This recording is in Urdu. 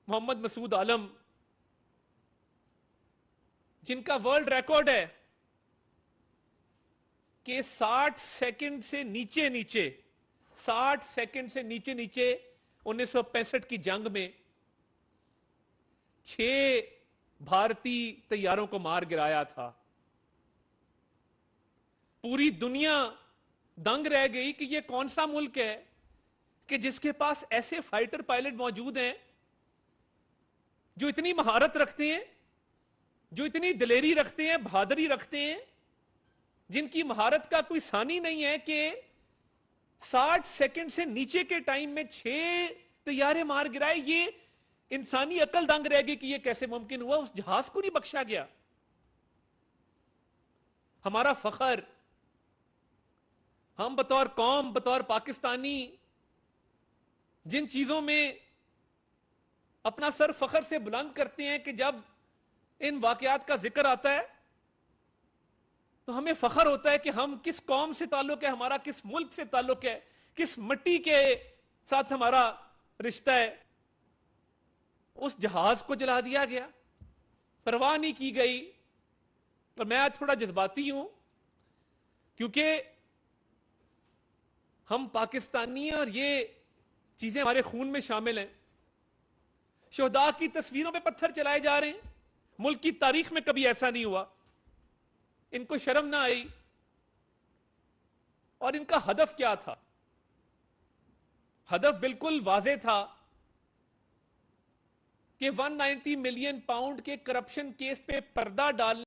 محمد مسعود عالم، جن کا ورلڈ ریکارڈ ہے کہ 60 سیکنڈ سے نیچے 1965 کی جنگ میں 6 بھارتی طیاروں کو مار گرایا تھا. پوری دنیا دنگ رہ گئی کہ یہ کون سا ملک ہے کہ جس کے پاس ایسے فائٹر پائلٹ موجود ہیں جو اتنی مہارت رکھتے ہیں، جو اتنی دلیری رکھتے ہیں، بہادری رکھتے ہیں، جن کی مہارت کا کوئی ثانی نہیں ہے کہ 60 سیکنڈ سے نیچے کے ٹائم میں 6 طیارے مار گرائے. یہ انسانی عقل دنگ رہ گئی کہ یہ کیسے ممکن ہوا. اس جہاز کو نہیں بخشا گیا. ہمارا فخر، ہم بطور قوم، بطور پاکستانی جن چیزوں میں اپنا سر فخر سے بلند کرتے ہیں کہ جب ان واقعات کا ذکر آتا ہے تو ہمیں فخر ہوتا ہے کہ ہم کس قوم سے تعلق ہے، ہمارا کس ملک سے تعلق ہے، کس مٹی کے ساتھ ہمارا رشتہ ہے. اس جہاز کو جلا دیا گیا، پرواہ نہیں کی گئی. اور میں آج تھوڑا جذباتی ہوں کیونکہ ہم پاکستانی ہیں اور یہ چیزیں ہمارے خون میں شامل ہیں. شہداء کی تصویروں پہ پتھر چلائے جا رہے ہیں. ملک کی تاریخ میں کبھی ایسا نہیں ہوا. ان کو شرم نہ آئی. اور ان کا ہدف کیا تھا؟ ہدف بالکل واضح تھا کہ 190 ملین پاؤنڈ کے کرپشن کیس پہ پردہ ڈالنے